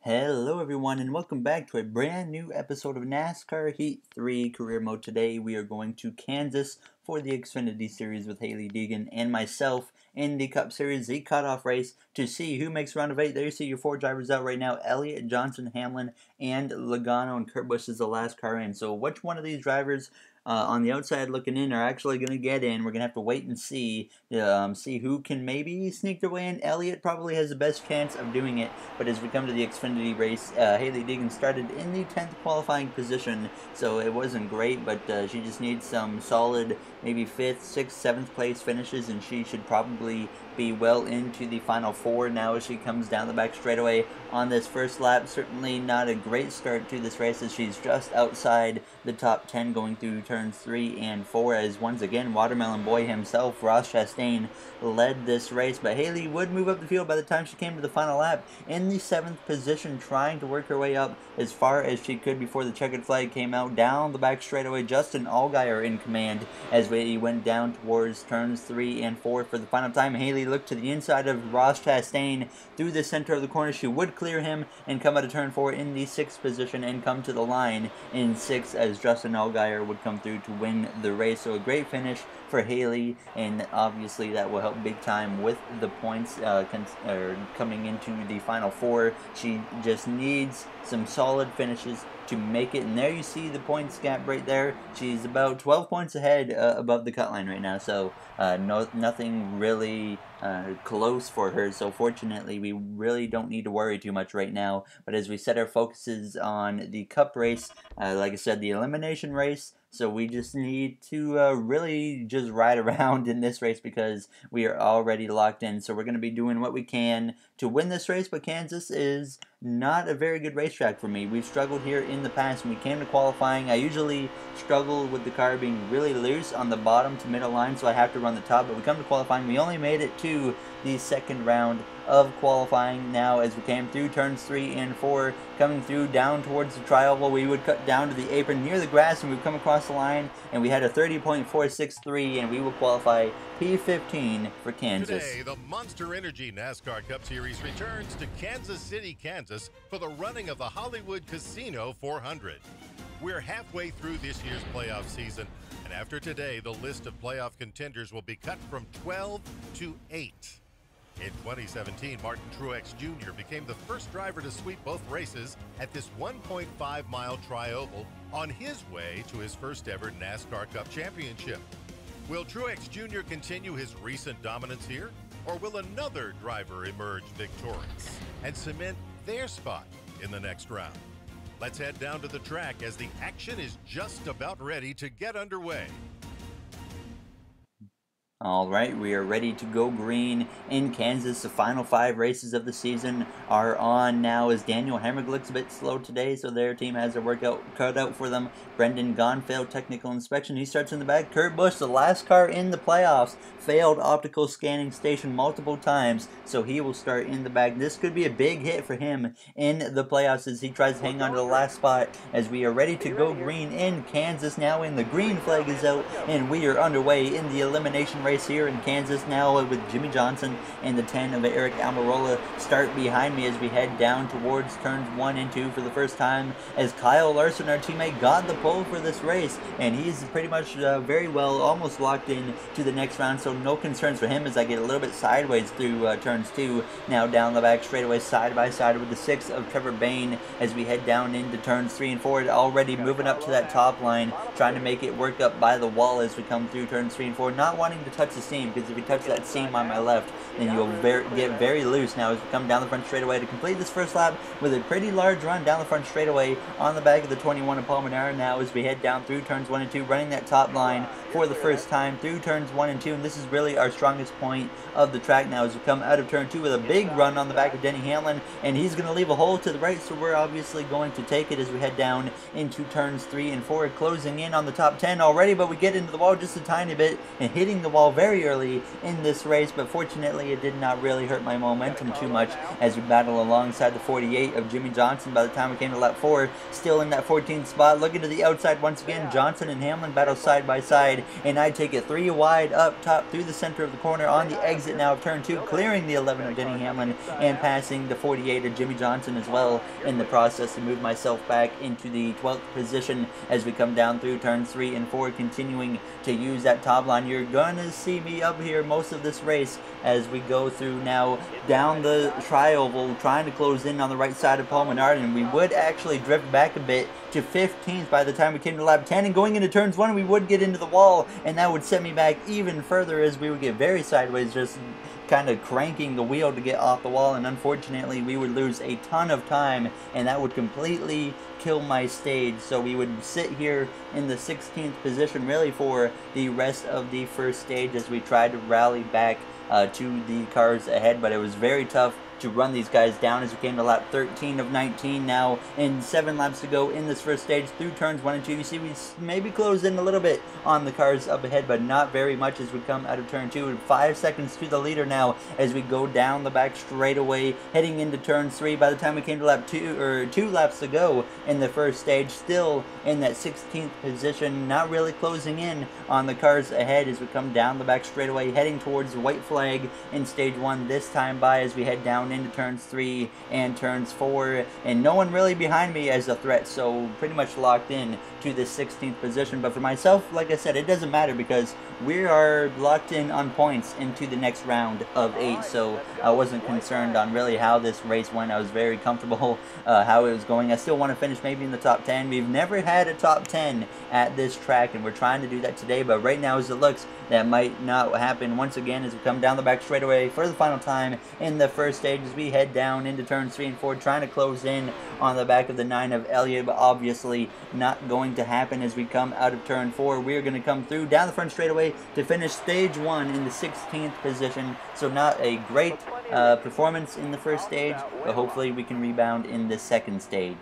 Hello everyone and welcome back to a brand new episode of NASCAR Heat 3 Career Mode. Today we are going to Kansas for the Xfinity Series with Hailie Deegan and myself in the Cup Series, the cutoff race to see who makes round of 8. There you see your 4 drivers out right now, Elliott, Johnson, Hamlin, and Logano, and Kurt Busch is the last car in. So which one of these drivers on the outside looking in are actually going to get in? We're going to have to wait and see who can maybe sneak their way in. Elliott probably has the best chance of doing it, but as we come to the Xfinity race, Hailie Deegan started in the 10th qualifying position, so it wasn't great, but she just needs some solid, maybe 5th, 6th, 7th place finishes, and she should probably be well into the final 4 now as she comes down the back straightaway on this first lap. Certainly not a great start to this race as she's just outside the top 10 going through turns 3 and 4 as once again Watermelon Boy himself, Ross Chastain, led this race, but Hailie would move up the field by the time she came to the final lap in the 7th position, trying to work her way up as far as she could before the checkered flag came out. Down the back straightaway, Justin Allgaier in command as we went down towards turns 3 and 4 for the final time. Hailie looked to the inside of Ross Chastain through the center of the corner. She would clear him and come out of turn 4 in the 6th position and come to the line in 6th as Justin Allgaier would come through to win the race. So a great finish for Hailie, and obviously that will help big time with the points coming into the final 4. She just needs some solid finishes to make it, and there you see the points gap right there. She's about 12 points ahead above the cut line right now, so nothing really close for her, so fortunately we really don't need to worry too much right now. But as we set our focuses on the Cup race, like I said, the elimination race, so we just need to really just ride around in this race because we are already locked in. So we're going to be doing what we can to win this race, but Kansas is not a very good racetrack for me. We've struggled here in the past. When we came to qualifying, I usually struggle with the car being really loose on the bottom to middle line, so I have to run the top. But we come to qualifying, we only made it to the second round of qualifying. Now as we came through turns 3 and 4, coming through down towards the tri-oval, we would cut down to the apron near the grass, and we'd come across the line, and we had a 30.463, and we will qualify P15 for Kansas. Today, the Monster Energy NASCAR Cup Series returns to Kansas City, Kansas for the running of the Hollywood Casino 400. We're halfway through this year's playoff season, and after today, the list of playoff contenders will be cut from 12 to 8. In 2017, Martin Truex Jr. became the first driver to sweep both races at this 1.5-mile tri-oval on his way to his first ever NASCAR Cup championship. Will Truex Jr. continue his recent dominance here, or will another driver emerge victorious and cement their spot in the next round? Let's head down to the track as the action is just about ready to get underway. Alright, we are ready to go green in Kansas. The final 5 races of the season are on now as Daniel Hemrick looks a bit slow today, so their team has their workout cut out for them. Brendan Gaughan failed technical inspection. He starts in the back. Kurt Busch, the last car in the playoffs, failed optical scanning station multiple times, so he will start in the back. This could be a big hit for him in the playoffs as he tries to hang on to the last spot as we are ready to go green in Kansas now, and the green flag is out, and we are underway in the elimination race here in Kansas now with Jimmy Johnson and the 10 of Eric Almirola start behind me as we head down towards turns 1 and 2 for the first time as Kyle Larson, our teammate, got the pole for this race, and he's pretty much very well almost locked in to the next round, so no concerns for him as I get a little bit sideways through turns 2, now down the back straightaway side by side with the 6 of Trevor Bayne as we head down into turns 3 and 4, already moving up to that top line, trying to make it work up by the wall as we come through turns 3 and 4, not wanting to touch the seam, because if you touch that seam on my left, then you'll get very loose. Now as we come down the front straightaway to complete this first lap with a pretty large run down the front straightaway on the back of the 21 of Palmanera now as we head down through turns 1 and 2, running that top line for the first time through turns 1 and 2, and this is really our strongest point of the track now as we come out of turn 2 with a big run on the back of Denny Hamlin, and he's going to leave a hole to the right, so we're obviously going to take it as we head down into turns 3 and 4, closing in on the top 10 already, but we get into the wall just a tiny bit and hitting the wall wall very early in this race, but fortunately it did not really hurt my momentum too much as we battle alongside the 48 of Jimmy Johnson by the time we came to lap 4. Still in that 14th spot, looking to the outside once again. Johnson and Hamlin battle side by side, and I take it 3 wide up top through the center of the corner on the exit now of turn 2, clearing the 11 of Denny Hamlin and passing the 48 of Jimmy Johnson as well in the process to move myself back into the 12th position as we come down through turns 3 and 4, continuing to use that top line. You're gonna see me up here most of this race as we go through now down the tri-oval, trying to close in on the right side of Paul Menard, and we would actually drift back a bit to 15th by the time we came to lap 10, and going into turns 1 we would get into the wall, and that would set me back even further as we would get very sideways, just kind of cranking the wheel to get off the wall, and unfortunately we would lose a ton of time, and that would completely kill my stage. So we would sit here in the 16th position really for the rest of the first stage as we tried to rally back to the cars ahead, but it was very tough to run these guys down as we came to lap 13 of 19 now, and 7 laps to go in this first stage through turns 1 and 2. You see we maybe closed in a little bit on the cars up ahead, but not very much as we come out of turn 2. 5 seconds to the leader now as we go down the back straightaway heading into turn 3. By the time we came to lap 2, or 2 laps to go in the first stage, still in that 16th position, not really closing in on the cars ahead as we come down the back straightaway heading towards the white flag in stage 1 this time by as we head down into turns 3 and turns 4, and no one really behind me as a threat, so pretty much locked in to the 16th position. But for myself, like I said, it doesn't matter because we are locked in on points into the next round of 8, so I wasn't concerned on really how this race went. I was very comfortable how it was going. I still want to finish maybe in the top 10. We've never had a top 10 at this track, and we're trying to do that today, but right now as it looks, that might not happen once again as we come down the back straightaway for the final time in the first stage as we head down into turns 3 and 4, trying to close in on the back of the 9 of Elliott, but obviously not going to happen as we come out of turn 4. We're going to come through down the front straightaway to finish stage 1 in the 16th position, so not a great performance in the first stage, but hopefully we can rebound in the second stage.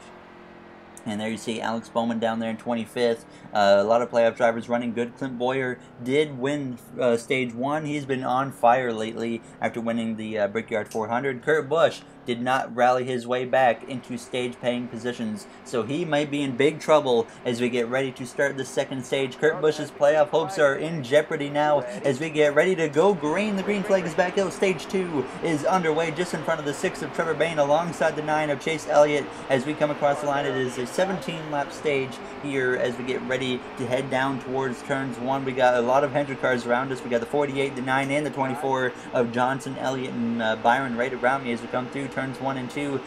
And there you see Alex Bowman down there in 25th. A lot of playoff drivers running good. Clint Boyer did win stage 1. He's been on fire lately after winning the Brickyard 400. Kurt Busch did not rally his way back into stage paying positions, so he might be in big trouble as we get ready to start the second stage. Kurt Busch's playoff hopes are in jeopardy now as we get ready to go green. The green flag is back out. Stage 2 is underway just in front of the 6 of Trevor Bayne alongside the 9 of Chase Elliott as we come across the line. It is a 17-lap stage here as we get ready to head down towards turns 1. We got a lot of Hendrick cars around us. We got the 48, the 9, and the 24 of Johnson, Elliott, and Byron right around me as we come through turns 1 and 2.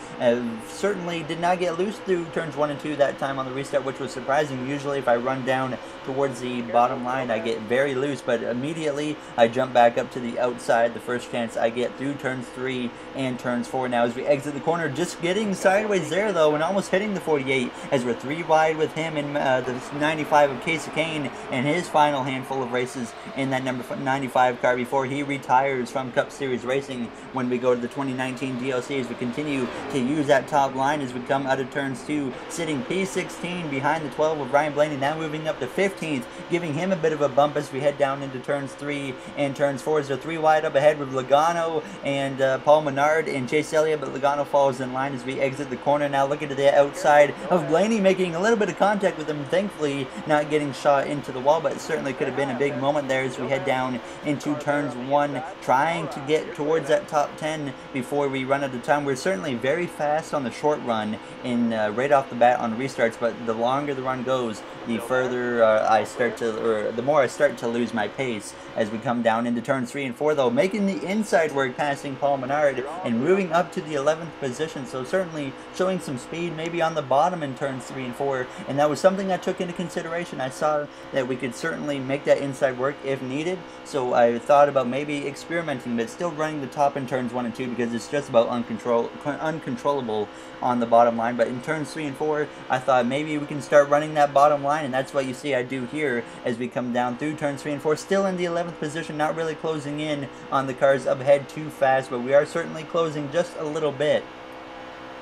Certainly did not get loose through turns 1 and 2 that time on the restart, which was surprising. Usually if I run down towards the bottom line, I get very loose, but immediately I jump back up to the outside the first chance I get through turns 3 and turns 4. Now as we exit the corner, just getting sideways there though, and almost hitting the 48 as we're 3 wide with him in the 95 of Casey Kane and his final handful of races in that number 95 car before he retires from Cup Series racing when we go to the 2019 DLC, as we continue to use that top line as we come out of turns 2, sitting P16 behind the 12 of Ryan Blaney, now moving up to 15th, giving him a bit of a bump as we head down into turns 3 and turns 4. So 3 wide up ahead with Logano and Paul Menard and Chase Elliott, but Logano falls in line as we exit the corner. Now looking to the outside of Blaney, making a little bit of contact with him, thankfully not getting shot into the wall, but it certainly could have been a big moment there as we head down into turns 1, trying to get towards that top 10 before we run out of time. We're certainly very fast on the short run in right off the bat on restarts, but the longer the run goes, the further I start to, or the more I start to lose my pace as we come down into turns 3 and 4 though, making the inside work, passing Paul Menard and moving up to the 11th position, so certainly showing some speed maybe on the bottom in turns 3 and 4, and that was something I took into consideration. I saw that we could certainly make that inside work if needed, so I thought about maybe experimenting, but still running the top in turns 1 and 2 because it's just about uncontrollable on the bottom line. But in turns 3 and 4, I thought maybe we can start running that bottom line, and that's what you see I do here as we come down through turns 3 and 4, still in the 11th position, not really closing in on the cars up ahead too fast, but we are certainly closing just a little bit.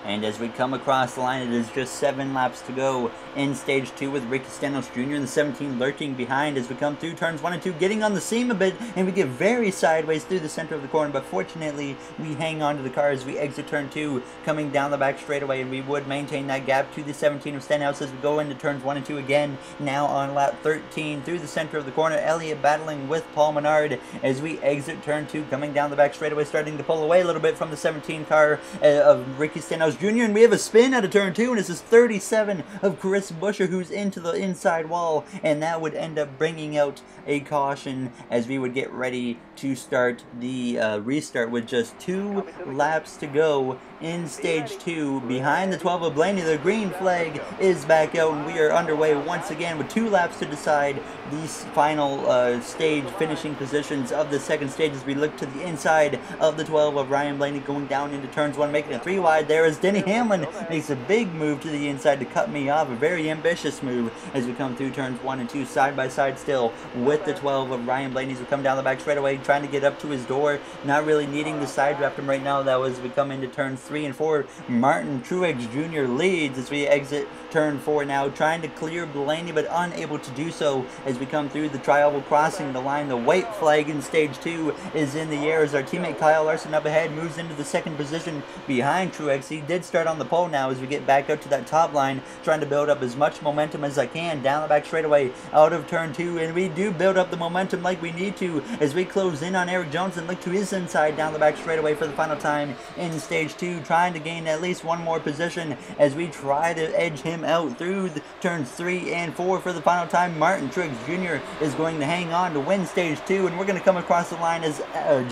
And as we come across the line, it is just 7 laps to go in stage 2 with Ricky Stenhouse Jr. in the 17 lurking behind as we come through turns 1 and 2, getting on the seam a bit, and we get very sideways through the center of the corner, but fortunately we hang on to the car as we exit turn 2, coming down the back straightaway, and we would maintain that gap to the 17 of Stenhouse as we go into turns 1 and 2 again, now on lap 13 through the center of the corner. Elliott battling with Paul Menard as we exit turn 2, coming down the back straightaway, starting to pull away a little bit from the 17 car of Ricky Stenhouse Jr., and we have a spin out of turn 2, and this is 37 of Chris Buescher, who's into the inside wall, and that would end up bringing out a caution as we would get ready to start the restart with just 2 laps to go in stage 2. Behind the 12 of Blaney, the green flag is back out, and we are underway once again with 2 laps to decide these final stage finishing positions of the second stage as we look to the inside of the 12 of Ryan Blaney, going down into turns 1, making it 3 wide there as Denny Hamlin makes a big move to the inside to cut me off, a very ambitious move as we come through turns 1 and 2 side by side still with the 12 of Ryan Blaney as we come down the back straightaway, trying to get up to his door, not really needing to side draft him right now. That was as we come into turns 3 and 4. Martin Truex Jr. leads as we exit turn 4 now, trying to clear Blaney but unable to do so as we come through the tri-oval, crossing the line. The white flag in stage 2 is in the air as our teammate Kyle Larson up ahead moves into the second position behind Truex. He did start on the pole now as we get back up to that top line, trying to build up as much momentum as I can down the back straightaway out of turn 2, and we do build up the momentum like we need to as we close in on Eric Jones and look to his inside down the back straightaway for the final time in stage 2, trying to gain at least one more position as we try to edge him out through the turns 3 and 4 for the final time. Martin Truex Jr. is going to hang on to win stage 2, and we're going to come across the line as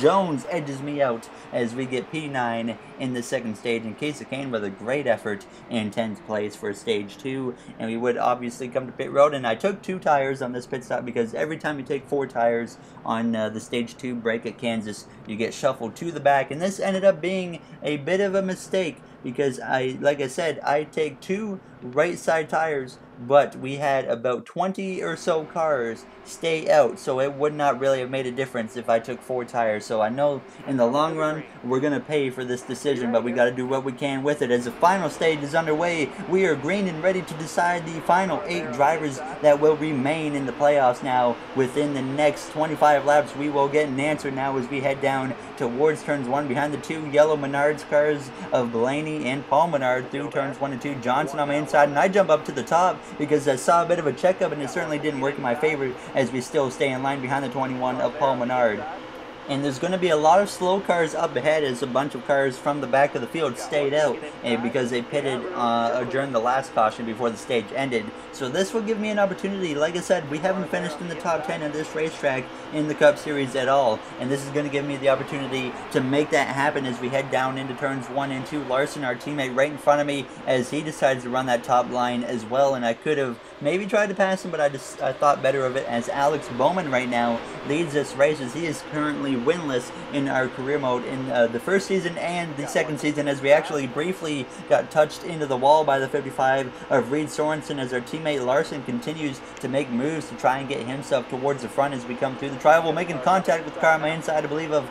Jones edges me out as we get P9 in the second stage, and Casey Kane with a great effort in 10th place for stage 2. And we would obviously come to pit road, and I took 2 tires on this pit stop because every time you take 4 tires on the stage 2 break at Kansas, you get shuffled to the back, and this ended up being a bit of a mistake because like I said, I take 2 right side tires, but we had about 20 or so cars stay out, so it would not really have made a difference if I took 4 tires. So I know in the long run we're going to pay for this decision, but we got to do what we can with it. As the final stage is underway, we are green and ready to decide the final 8 drivers that will remain in the playoffs now. Within the next 25 laps, we will get an answer now as we head down towards turns 1 behind the 2 yellow Menards cars of Blaney and Paul Menard through turns 1 and 2. Johnson on my inside, and I jump up to the top because I saw a bit of a checkup, and it certainly didn't work in my favor as we still stay in line behind the 21 of Paul Menard. And there's going to be a lot of slow cars up ahead as a bunch of cars from the back of the field stayed out because they pitted during the last caution before the stage ended. So this will give me an opportunity. Like I said, we haven't finished in the top 10 of this racetrack in the Cup Series at all, and this is going to give me the opportunity to make that happen as we head down into turns 1 and 2. Larson, our teammate, right in front of me as he decides to run that top line as well, and I could have maybe tried to pass him, but I thought better of it as Alex Bowman right now leads this race as he is currently winless in our career mode in the first season and the second season, as we actually briefly got touched into the wall by the 55 of Reed Sorensen as our teammate Larson continues to make moves to try and get himself towards the front as we come through the tri-oval, making contact with the car on my inside, I believe of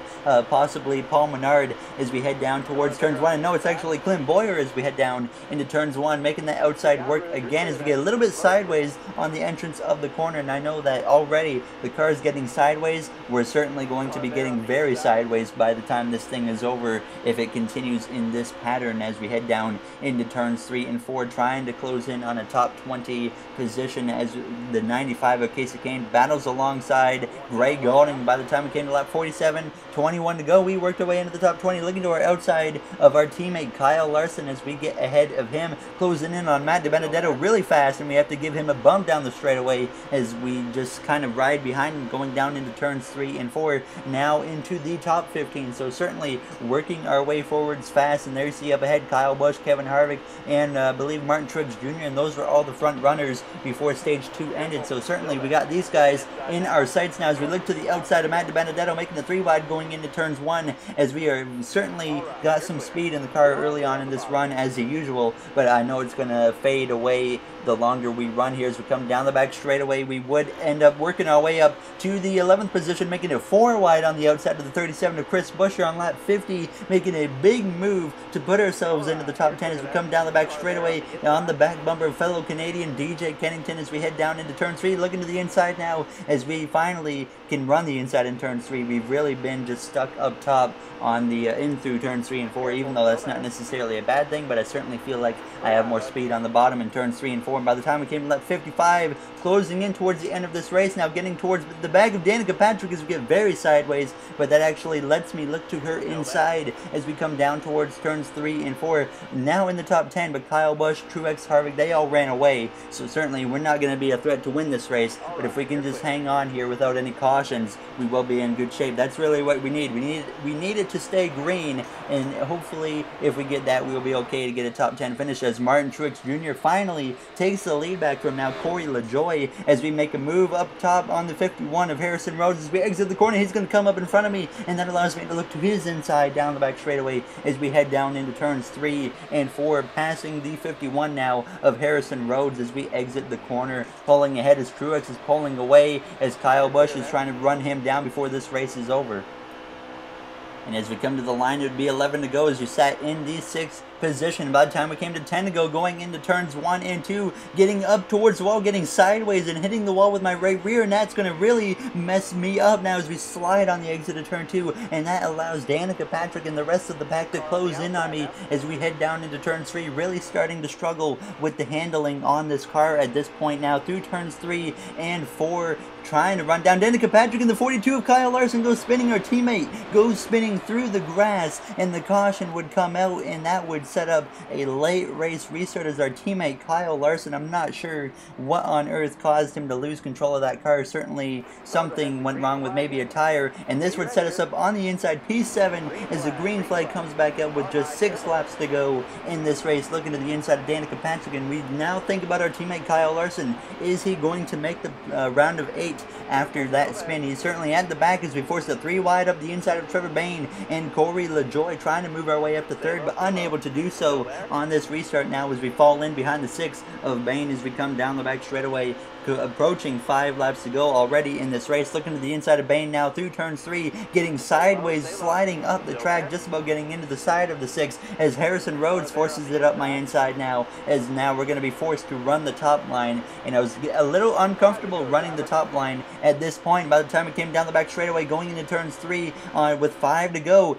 possibly Paul Menard as we head down towards turns 1. And no, it's actually Clint Boyer as we head down into turns 1, making that outside work again as we get a little bit sideways on the entrance of the corner. And I know that already the car is getting sideways. We're certainly going to be getting very sideways by the time this thing is over if it continues in this pattern as we head down into turns 3 and 4, trying to close in on a top 20 position as the 95 of Casey Kane battles alongside Greg Golding. By the time we came to lap 47, 21 to go, we worked our way into the top 20, looking to our outside of our teammate Kyle Larson as we get ahead of him, closing in on Matt DiBenedetto really fast, and we have to give him a bump down the straightaway as we just kind of ride behind him going down into turns 3 and 4, now into the top 15. So certainly working our way forwards fast, and there you see up ahead Kyle Busch, Kevin Harvick, and I believe Martin Truex Jr., and those were all the front runners before stage 2 ended. So certainly we got these guys in our sights now as we look to the outside of Matt DiBenedetto, making the 3 wide going into turns 1, as we are certainly got some speed in the car early on in this run as usual, but I know it's going to fade away the longer we run here as we come down the back straightaway. We would end up working our way up to the 11th position, making it 4 wide on the outside of the 37 of Chris Buescher on lap 50, making a big move to put ourselves into the top 10 as we come down the back straightaway. On the back bumper of fellow Canadian DJ Kennington as we head down into turn 3, looking to the inside now as we finally can run the inside in turn 3. We've really been just stuck up top on the in through turn 3 and 4, even though that's not necessarily a bad thing, but I certainly feel like I have more speed on the bottom in turns 3 and 4. And by the time we came to lap 55, closing in towards the end of this race, now getting towards the back of Danica Patrick as we get very sideways, but that actually lets me look to her inside as we come down towards turns 3 and 4. Now in the top 10, but Kyle Busch, Truex, Harvick, they all ran away, so certainly we're not going to be a threat to win this race, but if we can just hang on here without any cautions, we will be in good shape. That's really what we need. We need it to stay green, and hopefully if we get that, we'll be okay to get a top 10 finish as Martin Truex Jr. finally takes the lead back from now Corey LaJoie as we make a move up top on the 51 of Harrison Rhodes. As we exit the corner, he's going to come up in front of me, and that allows me to look to his inside down the back straightaway as we head down into turns 3 and 4, passing the 51 now of Harrison Rhodes as we exit the corner. Pulling ahead as Truex is pulling away as Kyle Busch is trying to run him down before this race is over. And as we come to the line, it would be 11 to go as you sat in the 6th position. By the time we came to 10 to go, going into turns 1 and 2, getting up towards the wall, getting sideways and hitting the wall with my right rear, and that's going to really mess me up now as we slide on the exit of turn 2, and that allows Danica Patrick and the rest of the pack to close in on me as we head down into turn 3, really starting to struggle with the handling on this car at this point now through turns 3 and 4, trying to run down Danica Patrick, and the 42 of Kyle Larson goes spinning. Our teammate goes spinning through the grass, and the caution would come out, and that would set up a late race restart as our teammate Kyle Larson, I'm not sure what on earth caused him to lose control of that car. Certainly something went wrong with maybe a tire, and this would set us up on the inside P7 as the green flag comes back up with just 6 laps to go in this race. Looking to the inside of Danica Patrick, and we now think about our teammate Kyle Larson. Is he going to make the round of 8 after that spin? He's certainly at the back as we force a 3 wide up the inside of Trevor Bayne and Corey LaJoie, trying to move our way up to 3rd, but unable to do so on this restart now as we fall in behind the 6 of Bayne as we come down the back straightaway, approaching 5 laps to go already in this race. Looking to the inside of Bayne now through turns 3, getting sideways, sliding up the track, just about getting into the side of the 6 as Harrison Rhodes forces it up my inside now, as now we're going to be forced to run the top line, and I was a little uncomfortable running the top line at this point. By the time it came down the back straightaway going into turns 3 with 5 to go,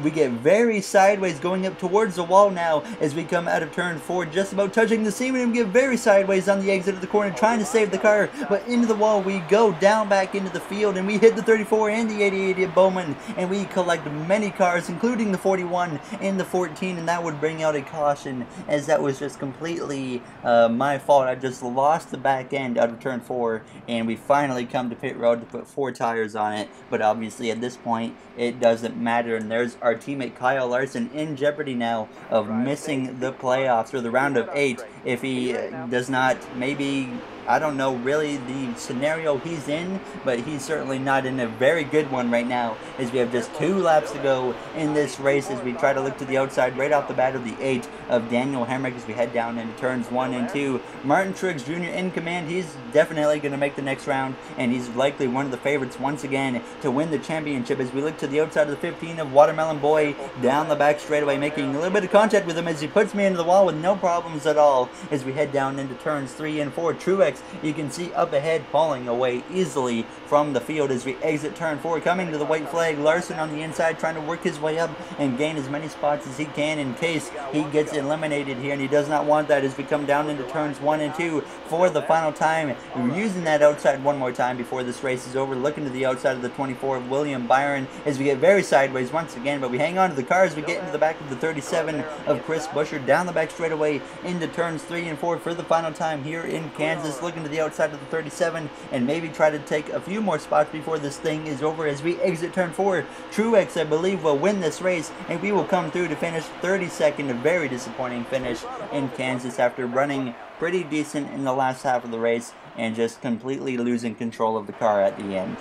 we get very sideways going up towards the wall now as we come out of turn 4, just about touching the seam, and we get very sideways on the exit of the corner, trying to save the car, but into the wall we go, down back into the field, and we hit the 34 and the 88 at Bowman, and we collect many cars, including the 41 and the 14, and that would bring out a caution, as that was just completely my fault. I just lost the back end out of turn 4, and we finally come to pit road to put 4 tires on it, but obviously at this point it doesn't matter, and there's our teammate Kyle Larson in jeopardy now of missing the playoffs or the round of 8 if he does not, maybe, I don't know really the scenario he's in, but he's certainly not in a very good one right now, as we have just 2 laps to go in this race as we try to look to the outside right off the bat of the 8 of Daniel Hemrick as we head down into turns 1 and 2. Martin Truex Jr. in command. He's definitely going to make the next round, and he's likely one of the favorites once again to win the championship as we look to the outside of the 15 of Watermelon Boy down the back straightaway, making a little bit of contact with him as he puts me into the wall with no problems at all as we head down into turns 3 and 4. Truex, you can see up ahead, pulling away easily from the field as we exit turn 4, coming to the white flag. Larson on the inside trying to work his way up and gain as many spots as he can in case he gets eliminated here, and he does not want that as we come down into turns 1 and 2 for the final time. We're using that outside one more time before this race is over, looking to the outside of the 24 of William Byron as we get very sideways once again, but we hang on to the car as we get into the back of the 37 of Chris Buescher down the back straightaway into turns 3 and 4 for the final time here in Kansas, looking to the outside of the 37 and maybe try to take a few more spots before this thing is over as we exit turn 4. Truex, I believe, will win this race, and we will come through to finish 32nd, a very disappointing finish in Kansas after running pretty decent in the last half of the race and just completely losing control of the car at the end.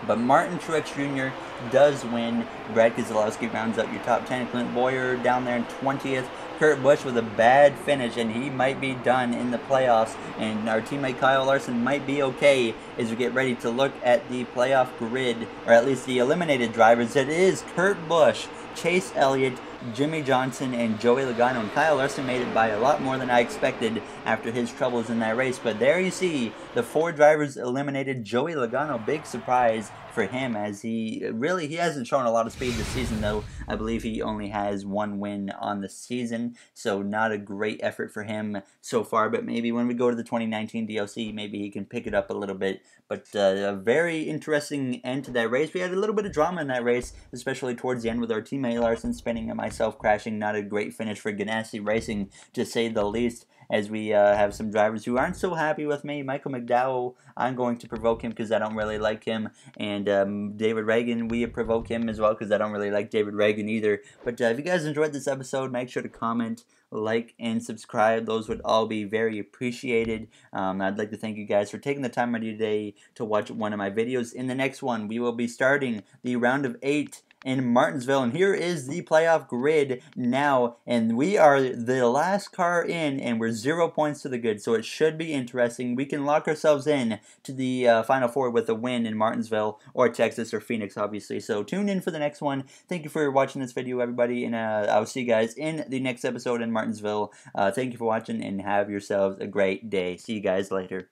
But Martin Truex Jr. does win. Brad Keselowski rounds out your top 10. Clint Boyer down there in 20th. Kurt Busch with a bad finish, and he might be done in the playoffs. And our teammate Kyle Larson might be okay as we get ready to look at the playoff grid, or at least the eliminated drivers. It is Kurt Busch, Chase Elliott, Jimmy Johnson, and Joey Logano. And Kyle Larson made it by a lot more than I expected after his troubles in that race. But there you see the 4 drivers eliminated. Joey Logano, big surprise for him, as he hasn't shown a lot of speed this season, though. I believe he only has 1 win on the season, so not a great effort for him so far. But maybe when we go to the 2019 DLC, maybe he can pick it up a little bit. But a very interesting end to that race. We had a little bit of drama in that race, especially towards the end with our teammate Larson spinning and myself crashing. Not a great finish for Ganassi Racing, to say the least, as we have some drivers who aren't so happy with me. Michael McDowell, I'm going to provoke him because I don't really like him. And David Reagan, we provoke him as well because I don't really like David Reagan either. But if you guys enjoyed this episode, make sure to comment, like, and subscribe. Those would all be very appreciated. I'd like to thank you guys for taking the time out of your day to watch one of my videos. In the next one, we will be starting the round of 8 in Martinsville, and here is the playoff grid now, and we are the last car in, and we're 0 points to the good, so it should be interesting. We can lock ourselves in to the Final Four with a win in Martinsville or Texas or Phoenix, obviously. So tune in for the next one. Thank you for watching this video, everybody, and I'll see you guys in the next episode in Martinsville. Thank you for watching, and have yourselves a great day. See you guys later.